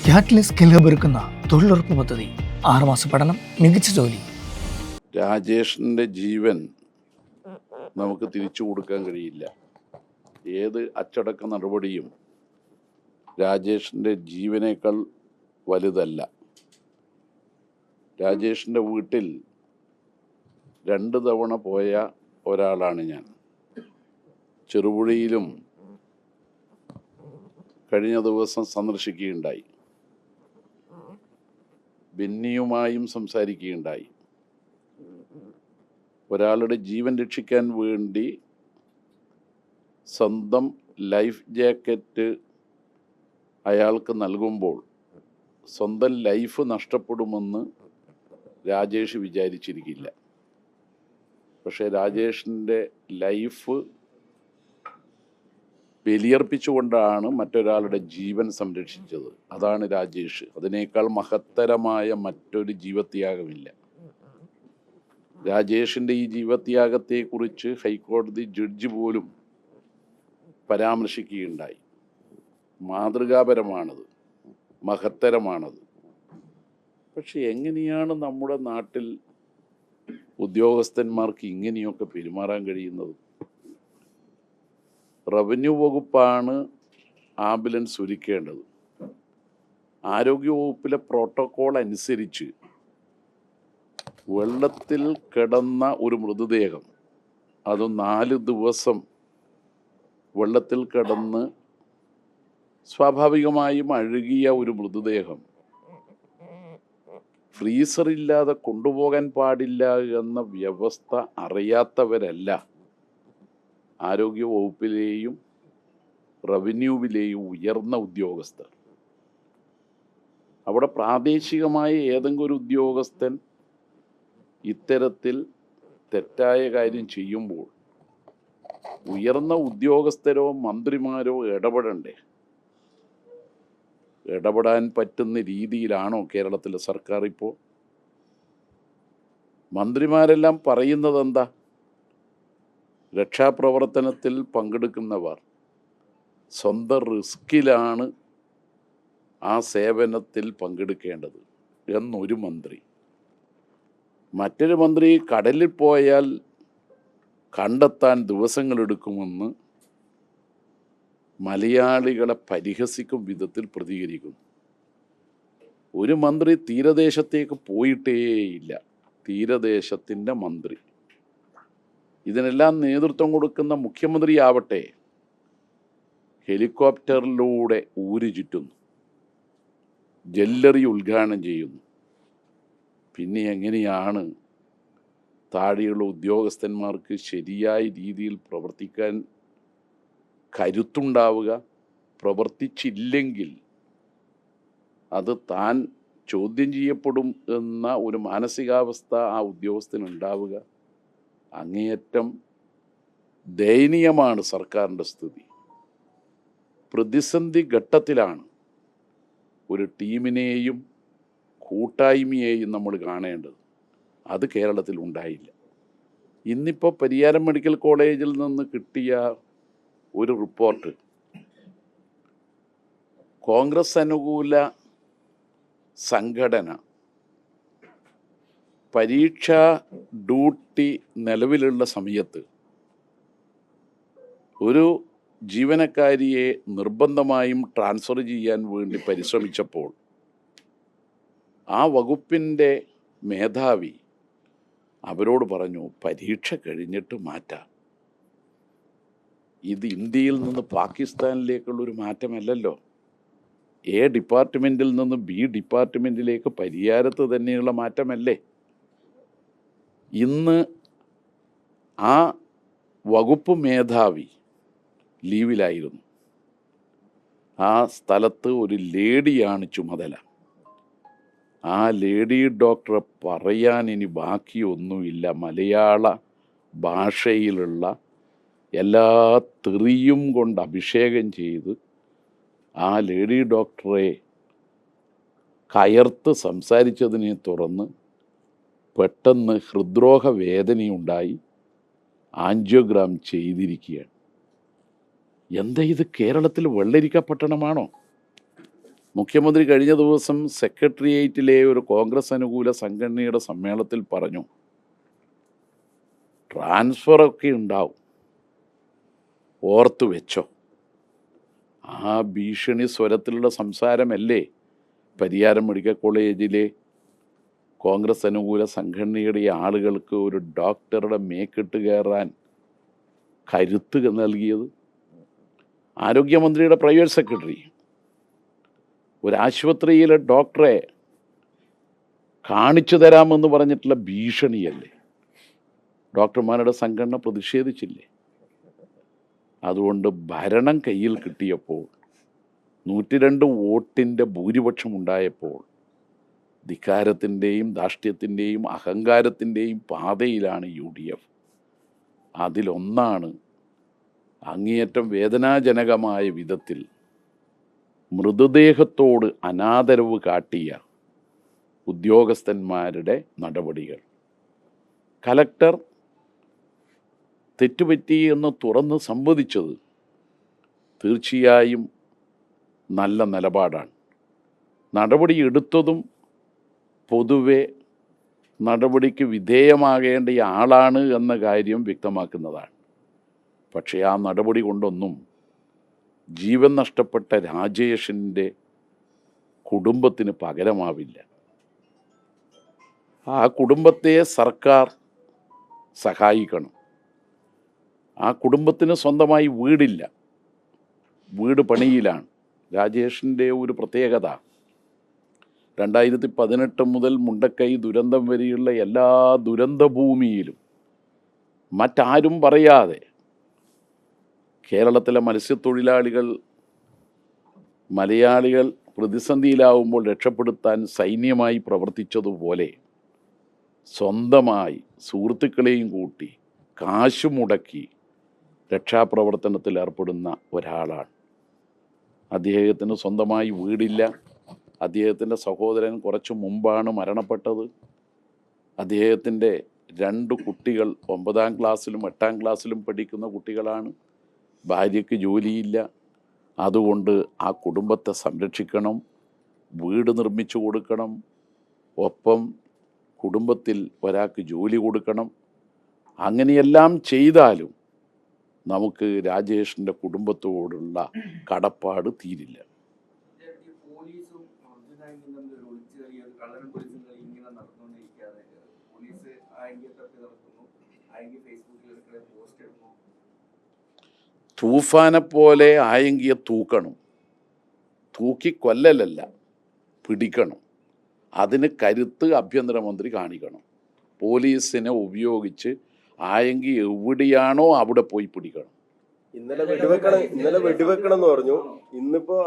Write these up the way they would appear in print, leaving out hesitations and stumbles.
ക്യാറ്റ്ലിസ് skill ഒരുക്കുന്ന തൊഴിലുറപ്പ് പദ്ധതി 6 മാസ പഠനം, മികച്ച ജോലി. രാജേഷിൻ്റെ ജീവൻ നമുക്ക് തിരിച്ചു കൊടുക്കാൻ കഴിയില്ല. ഏത് അച്ചടക്ക നടപടിയും രാജേഷിൻ്റെ ജീവനേക്കാൾ വലുതല്ല. രാജേഷിൻ്റെ വീട്ടിൽ 2 തവണ പോയ ഒരാളാണ് ഞാൻ. ചെറുപുഴയിലും കഴിഞ്ഞ ദിവസം സന്ദർശിക്കുകയുണ്ടായി. ബെന്നിയുമായും സംസാരിക്കുകയുണ്ടായി. ഒരാളുടെ ജീവൻ രക്ഷിക്കാൻ വേണ്ടി സ്വന്തം ലൈഫ് ജാക്കറ്റ് അയാൾക്ക് നൽകുമ്പോൾ സ്വന്തം ലൈഫ് നഷ്ടപ്പെടുമെന്ന് രാജേഷ് വിചാരിച്ചിരിക്കില്ല. പക്ഷേ രാജേഷിൻ്റെ ലൈഫ് ബലിയർപ്പിച്ചുകൊണ്ടാണ് മറ്റൊരാളുടെ ജീവൻ സംരക്ഷിച്ചത്. അതാണ് രാജേഷ്. അതിനേക്കാൾ മഹത്തരമായ മറ്റൊരു ജീവത്യാഗമില്ല. രാജേഷിൻ്റെ ഈ ജീവത്യാഗത്തെക്കുറിച്ച് ഹൈക്കോടതി ജഡ്ജി പോലും പരാമർശിക്കുകയുണ്ടായി. മാതൃകാപരമാണത്, മഹത്തരമാണത്. പക്ഷെ എങ്ങനെയാണ് നമ്മുടെ നാട്ടിൽ ഉദ്യോഗസ്ഥന്മാർക്ക് ഇങ്ങനെയൊക്കെ പെരുമാറാൻ കഴിയുന്നത്? റവന്യൂ വകുപ്പാണ് ആംബുലൻസ് ഒരുക്കേണ്ടത്. ആരോഗ്യവകുപ്പിലെ പ്രോട്ടോക്കോൾ അനുസരിച്ച് വെള്ളത്തിൽ കിടന്ന ഒരു മൃതദേഹം, അത് 4 ദിവസം വെള്ളത്തിൽ കിടന്ന് സ്വാഭാവികമായും അഴുകിയ ഒരു മൃതദേഹം ഫ്രീസറില്ലാതെ കൊണ്ടുപോകാൻ പാടില്ല എന്ന വ്യവസ്ഥ അറിയാത്തവരല്ല ആരോഗ്യ വകുപ്പിലെയും റവന്യൂവിലെയും ഉയർന്ന ഉദ്യോഗസ്ഥർ. അവിടെ പ്രാദേശികമായ ഏതെങ്കിലും ഒരു ഉദ്യോഗസ്ഥൻ ഇത്തരത്തിൽ തെറ്റായ കാര്യം ചെയ്യുമ്പോൾ ഉയർന്ന ഉദ്യോഗസ്ഥരോ മന്ത്രിമാരോ ഇടപെടണ്ടേ? ഇടപെടാൻ പറ്റുന്ന രീതിയിലാണോ കേരളത്തിലെ സർക്കാർ ഇപ്പോൾ? മന്ത്രിമാരെല്ലാം പറയുന്നത് എന്താ? രക്ഷാപ്രവർത്തനത്തിൽ പങ്കെടുക്കുന്നവർ സ്വന്തം റിസ്കിലാണ് ആ സേവനത്തിൽ പങ്കെടുക്കേണ്ടത് എന്നൊരു മന്ത്രി. മറ്റൊരു മന്ത്രി കടലിൽ പോയാൽ കണ്ടെത്താൻ ദിവസങ്ങളെടുക്കുമെന്ന് മലയാളികളെ പരിഹസിക്കും വിധത്തിൽ പ്രതികരിക്കുന്നു. ഒരു മന്ത്രി തീരദേശത്തേക്ക് പോയിട്ടേയില്ല. തീരദേശത്തിൻ്റെ മന്ത്രി. ഇതിനെല്ലാം നേതൃത്വം കൊടുക്കുന്ന മുഖ്യമന്ത്രിയാവട്ടെ ഹെലികോപ്റ്ററിലൂടെ ഊര് ചുറ്റുന്നു, ജ്വല്ലറി ഉദ്ഘാടനം ചെയ്യുന്നു. പിന്നെ എങ്ങനെയാണ് താഴെയുള്ള ഉദ്യോഗസ്ഥന്മാർക്ക് ശരിയായ രീതിയിൽ പ്രവർത്തിക്കാൻ കരുത്തുണ്ടാവുക? പ്രവർത്തിച്ചില്ലെങ്കിൽ അത് താൻ ചോദ്യം ചെയ്യപ്പെടും എന്ന ഒരു മാനസികാവസ്ഥ ആ ഉദ്യോഗസ്ഥനുണ്ടാവുക? അങ്ങേയറ്റം ദയനീയമാണ് സർക്കാരിൻ്റെ സ്ഥിതി. പ്രതിസന്ധി ഘട്ടത്തിലാണ് ഒരു ടീമിനെയും കൂട്ടായ്മയെയും നമ്മൾ കാണേണ്ടത്. അത് കേരളത്തിൽ ഉണ്ടായില്ല. ഇന്നിപ്പോൾ പരിയാരം മെഡിക്കൽ കോളേജിൽ നിന്ന് കിട്ടിയ ഒരു റിപ്പോർട്ട്, കോൺഗ്രസ് അനുകൂല സംഘടന പരീക്ഷാ ഡ്യൂട്ടി നിലവിലുള്ള സമയത്ത് ഒരു ജീവനക്കാരിയെ നിർബന്ധമായും ട്രാൻസ്ഫർ ചെയ്യാൻ വേണ്ടി പരിശ്രമിച്ചപ്പോൾ ആ വകുപ്പിൻ്റെ മേധാവി അവരോട് പറഞ്ഞു, പരീക്ഷ കഴിഞ്ഞിട്ട് മാറ്റാം. ഇത് ഇന്ത്യയിൽ നിന്ന് പാകിസ്ഥാനിലേക്കുള്ളൊരു മാറ്റമല്ലല്ലോ. എ ഡിപ്പാർട്ട്മെൻറ്റിൽ നിന്ന് ബി ഡിപ്പാർട്ട്മെൻറ്റിലേക്ക് പരിയാരത്ത് തന്നെയുള്ള മാറ്റമല്ലേ? ഇന്ന് ആ വകുപ്പ് മേധാവി ലീവിലായിരുന്നു. ആ സ്ഥലത്ത് ഒരു ലേഡിയാണ് ചുമതല. ആ ലേഡി ഡോക്ടറെ പറയാൻ ഇനി ബാക്കിയൊന്നുമില്ല. മലയാള ഭാഷയിലുള്ള എല്ലാ തെറിയും കൊണ്ട് അഭിഷേകം ചെയ്ത് ആ ലേഡി ഡോക്ടറെ കയർത്ത് സംസാരിച്ചതിനെ തുടർന്ന് പെട്ടെന്ന് ഹൃദ്രോഗ വേദനയുണ്ടായി ആൻജിയോഗ്രാം ചെയ്തിരിക്കുകയാണ്. എന്താ ഇത് കേരളത്തിൽ വെള്ളരിക്ക പട്ടണമാണോ? മുഖ്യമന്ത്രി കഴിഞ്ഞ ദിവസം സെക്രട്ടേറിയറ്റിലെ ഒരു കോൺഗ്രസ് അനുകൂല സംഘടനയുടെ സമ്മേളനത്തിൽ പറഞ്ഞു, ട്രാൻസ്ഫറൊക്കെ ഉണ്ടാവും, ഓർത്തു വെച്ചോ. ആ ഭീഷണി സ്വരത്തിലുള്ള സംസാരമല്ലേ പരിയാരം മെഡിക്കൽ കോളേജിലെ കോൺഗ്രസ് അനുകൂല സംഘടനയുടെ ആളുകൾക്ക് ഒരു ഡോക്ടറുടെ മേക്കിട്ട് കയറാൻ കരുത്ത് നൽകിയത്? ആരോഗ്യമന്ത്രിയുടെ പ്രൈവറ്റ് സെക്രട്ടറി ഒരാശുപത്രിയിലെ ഡോക്ടറെ കാണിച്ചു തരാമെന്ന് പറഞ്ഞിട്ടുള്ള ഭീഷണിയല്ലേ? ഡോക്ടർമാരുടെ സംഘടന പ്രതിഷേധിച്ചില്ലേ? അതുകൊണ്ട് ഭരണം കയ്യിൽ കിട്ടിയപ്പോൾ 102 വോട്ടിൻ്റെ ഭൂരിപക്ഷം ഉണ്ടായപ്പോൾ ധിക്കാരത്തിൻ്റെയും ധാർഷ്ട്യത്തിൻ്റെയും അഹങ്കാരത്തിൻ്റെയും പാതയിലാണ് UDF. അതിലൊന്നാണ് അങ്ങേയറ്റം വേദനാജനകമായ വിധത്തിൽ മൃതദേഹത്തോട് അനാദരവ് കാട്ടിയ ഉദ്യോഗസ്ഥന്മാരുടെ നടപടികൾ. കലക്ടർ തെറ്റുപറ്റി എന്ന് തുറന്ന് സമ്മതിച്ചത് തീർച്ചയായും നല്ല നിലപാടാണ്. നടപടി എടുത്തതും പൊതുവെ നടപടിക്ക് വിധേയമാകേണ്ട ആളാണ് എന്ന കാര്യം വ്യക്തമാക്കുന്നതാണ്. പക്ഷേ ആ നടപടി കൊണ്ടൊന്നും ജീവൻ നഷ്ടപ്പെട്ട രാജേഷിൻ്റെ കുടുംബത്തിന് പകരമാവില്ല. ആ കുടുംബത്തെ സർക്കാർ സഹായിക്കണം. ആ കുടുംബത്തിന് സ്വന്തമായി വീടില്ല, വീട് പണിയിലാണ്. രാജേഷിൻ്റെ ഒരു പ്രത്യേകത, 2018 മുതൽ മുണ്ടക്കൈ ദുരന്തം വരെയുള്ള എല്ലാ ദുരന്തഭൂമിയിലും മറ്റാരും പറയാതെ കേരളത്തിലെ മത്സ്യത്തൊഴിലാളികൾ, മലയാളികൾ പ്രതിസന്ധിയിലാവുമ്പോൾ രക്ഷപ്പെടുത്താൻ സൈന്യമായി പ്രവർത്തിച്ചതുപോലെ സ്വന്തമായി സുഹൃത്തുക്കളെയും കൂട്ടി കാശ് മുടക്കി രക്ഷാപ്രവർത്തനത്തിൽ ഏർപ്പെടുന്ന ഒരാളാണ്. അദ്ദേഹത്തിന് സ്വന്തമായി വീടില്ല. അദ്ദേഹത്തിൻ്റെ സഹോദരൻ കുറച്ചു മുമ്പാണ് മരണപ്പെട്ടത്. അദ്ദേഹത്തിൻ്റെ 2 കുട്ടികൾ 9ാം ക്ലാസ്സിലും 8ാം ക്ലാസ്സിലും പഠിക്കുന്ന കുട്ടികളാണ്. ഭാര്യയ്ക്ക് ജോലിയില്ല. അതുകൊണ്ട് ആ കുടുംബത്തെ സംരക്ഷിക്കണം, വീട് നിർമ്മിച്ചു കൊടുക്കണം, ഒപ്പം കുടുംബത്തിൽ ഒരാൾക്ക് ജോലി കൊടുക്കണം. അങ്ങനെയെല്ലാം ചെയ്താലും നമുക്ക് രാജേഷിൻ്റെ കുടുംബത്തോടുള്ള കടപ്പാട് തീരില്ല. തൂഫാനെ പോലെ ആയെങ്കിയെ തൂക്കണം. തൂക്കി കൊല്ലലല്ല, പിടിക്കണം. അതിന് കരുത്ത് ആഭ്യന്തരമന്ത്രി കാണിക്കണം. പോലീസിനെ ഉപയോഗിച്ച് ആയെങ്കിൽ എവിടെയാണോ അവിടെ പോയി പിടിക്കണം. ഇന്നലെ വെടിവെക്കണം എന്ന് പറഞ്ഞു. ഇന്നിപ്പോ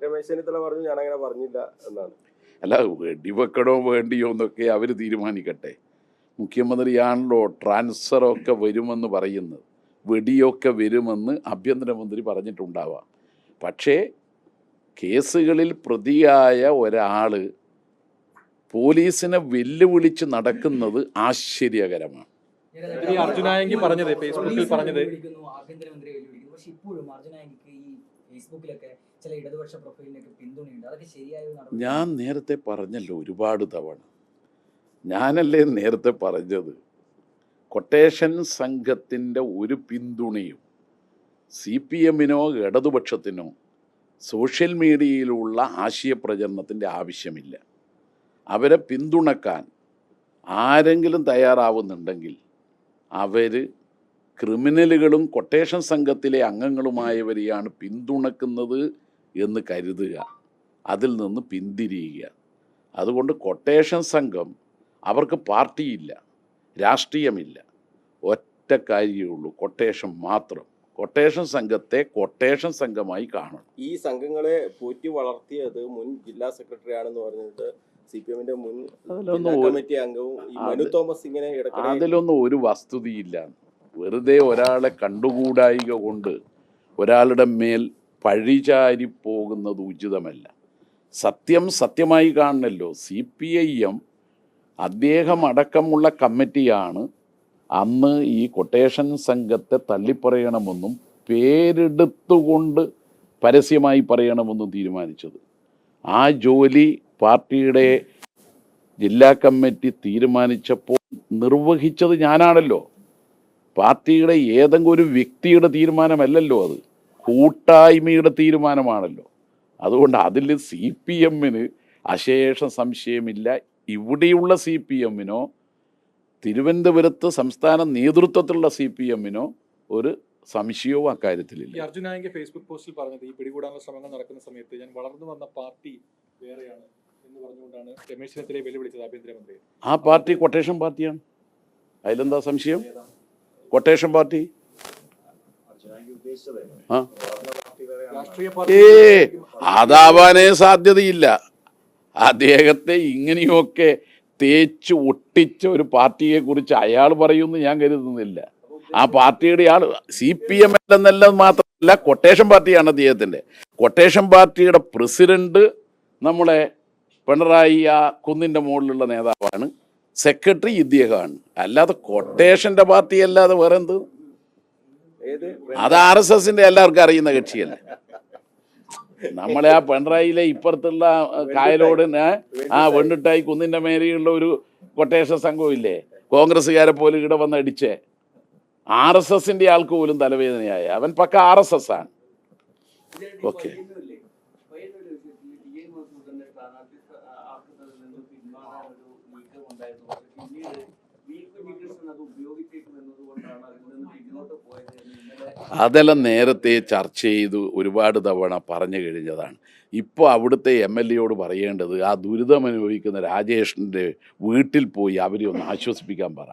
രമേശ് ചെന്നിത്തല പറഞ്ഞു ഞാൻ അങ്ങനെ പറഞ്ഞില്ല എന്നാണ്. അല്ല, വെടിവെക്കണോ വേണ്ടിയോ എന്നൊക്കെ അവർ തീരുമാനിക്കട്ടെ. മുഖ്യമന്ത്രിയാണല്ലോ ട്രാൻസ്ഫറൊക്കെ വരുമെന്ന് പറയുന്നത്. വെടിയൊക്കെ വരുമെന്ന് ആഭ്യന്തരമന്ത്രി പറഞ്ഞിട്ടുണ്ടാവാം. പക്ഷേ കേസുകളിൽ പ്രതിയായ ഒരാൾ പോലീസിനെ വെല്ലുവിളിച്ച് നടക്കുന്നത് ആശ്ചര്യകരമാണ്. അർജുനായെങ്കിൽ പറഞ്ഞത് ഫേസ്ബുക്കിൽ പറഞ്ഞത് ഞാൻ നേരത്തെ പറഞ്ഞല്ലോ ഒരുപാട് തവണ. ഞാനല്ലേ നേരത്തെ പറഞ്ഞത്, കൊട്ടേഷൻ സംഘത്തിൻ്റെ ഒരു പിന്തുണയും CPM-നോ ഇടതുപക്ഷത്തിനോ സോഷ്യൽ മീഡിയയിലുള്ള ആശയപ്രചരണത്തിൻ്റെ ആവശ്യമില്ല. അവരെ പിന്തുണക്കാൻ ആരെങ്കിലും തയ്യാറാവുന്നുണ്ടെങ്കിൽ അവർ ക്രിമിനലുകളും കൊട്ടേഷൻ സംഘത്തിലെ അംഗങ്ങളുമായവരെയാണ് പിന്തുണക്കുന്നത് എന്ന് കരുതുക, അതിൽ നിന്ന് പിന്തിരിയുക. അതുകൊണ്ട് കൊട്ടേഷൻ സംഘം അവർക്ക് പാർട്ടിയില്ല, രാഷ്ട്രീയമില്ല, ഒറ്റ കാര്യമേ ഉള്ളൂ, കൊട്ടേഷൻ മാത്രം. കൊട്ടേഷൻ സംഘത്തെ കൊട്ടേഷൻ സംഘമായി കാണണം. ഈ സംഘങ്ങളെ പോറ്റി വളർത്തിയത് മുൻ ജില്ലാ സെക്രട്ടറി ആണെന്ന് പറഞ്ഞിട്ട് CPM-ന്റെ മുൻ കമ്മിറ്റി അംഗവും മനു തോമസ് ഇങ്ങനെ അതിലൊന്നും ഒരു വസ്തുതയില്ല. വെറുതെ ഒരാളെ കണ്ടുകൂടായിക കൊണ്ട് ഒരാളുടെ മേൽ പഴിചാരി പോകുന്നത് ഉചിതമല്ല. സത്യം സത്യമായി കാണണല്ലോ. CPIM അദ്ദേഹം അടക്കമുള്ള കമ്മിറ്റിയാണ് അന്ന് ഈ കൊട്ടേഷൻ സംഘത്തെ തള്ളിപ്പറയണമെന്നും പേരെടുത്തുകൊണ്ട് പരസ്യമായി പറയണമെന്നും തീരുമാനിച്ചത്. ആ ജോലി പാർട്ടിയുടെ ജില്ലാ കമ്മിറ്റി തീരുമാനിച്ചപ്പോൾ നിർവഹിച്ചത് ഞാനാണല്ലോ. പാർട്ടിയുടെ ഏതെങ്കിലും ഒരു വ്യക്തിയുടെ തീരുമാനമല്ലല്ലോ, അത് കൂട്ടായ്മയുടെ തീരുമാനമാണല്ലോ. അതുകൊണ്ട് അതിൽ CPM-ന് അശേഷം സംശയമില്ല. ഇവിടെയുള്ള CPM-നോ തിരുവനന്തപുരത്ത് സംസ്ഥാന നേതൃത്വത്തിലുള്ള CPM-നോ ഒരു സംശയവും അക്കാര്യത്തിലില്ല. ഈ അർജുൻ നായക് ഫേസ്ബുക്ക് പോസ്റ്റിൽ പറഞ്ഞത് ഈ പിടികൂടാനുള്ള ശ്രമങ്ങൾ നടക്കുന്ന സമയത്ത് ഞാൻ വളർന്നു വന്ന പാർട്ടി വേറെയാണ് എന്ന് പറഞ്ഞുകൊണ്ടാണ് രമേശ് ചെന്നിത്തലയെ വെല്ലുവിളിച്ചത് ആഭ്യന്തരമന്ത്രി. ആ പാർട്ടി കൊട്ടേഷൻ പാർട്ടിയാണ്, അതിലെന്താ സംശയം? കൊട്ടേഷൻ പാർട്ടി ആ രാഷ്ട്രീയ അതാവാനേ സാധ്യതയില്ല. അദ്ദേഹത്തെ ഇങ്ങനെയൊക്കെ തേച്ച് ഒട്ടിച്ച ഒരു പാർട്ടിയെ കുറിച്ച് അയാൾ പറയുമെന്ന് ഞാൻ കരുതുന്നില്ല. ആ പാർട്ടിയുടെ ആൾ CPM എന്നെല്ലാം മാത്രമല്ല, കൊട്ടേഷൻ പാർട്ടിയാണ് അദ്ദേഹത്തിൻ്റെ. കൊട്ടേഷൻ പാർട്ടിയുടെ പ്രസിഡന്റ് നമ്മളെ പിണറായി ആ കുന്നിൻ്റെ മുകളിലുള്ള നേതാവാണ്, സെക്രട്ടറി ഇദ്ദേഹമാണ്. അല്ലാതെ കൊട്ടേഷൻ്റെ പാർട്ടി അല്ലാതെ വേറെ എന്ത്? അത് RSSന്റെ എല്ലാവർക്കും അറിയുന്ന കക്ഷിയല്ലേ. നമ്മളെ ആ പിണറായിയിലെ ഇപ്പുറത്തുള്ള കായലോടിന് ആ വെണ്ടിട്ടായി കുന്നിൻ്റെ മേലെയുള്ള ഒരു കൊട്ടേഷൻ സംഘവും ഇല്ലേ, കോൺഗ്രസ്സുകാരെ പോലും ഇവിടെ വന്ന് അടിച്ചേ. RSSന്റെ ആൾക്ക് പോലും തലവേദനയായ അവൻ പക്ക RSS ആണ്. ഓക്കെ, അതെല്ലാം നേരത്തെ ചർച്ച ചെയ്ത് ഒരുപാട് തവണ പറഞ്ഞു കഴിഞ്ഞതാണ്. ഇപ്പോൾ അവിടുത്തെ MLA-യോട് പറയേണ്ടത് ആ ദുരിതം അനുഭവിക്കുന്ന രാജേഷിൻ്റെ വീട്ടിൽ പോയി അവരെ ഒന്ന് ആശ്വസിപ്പിക്കാൻ പറ.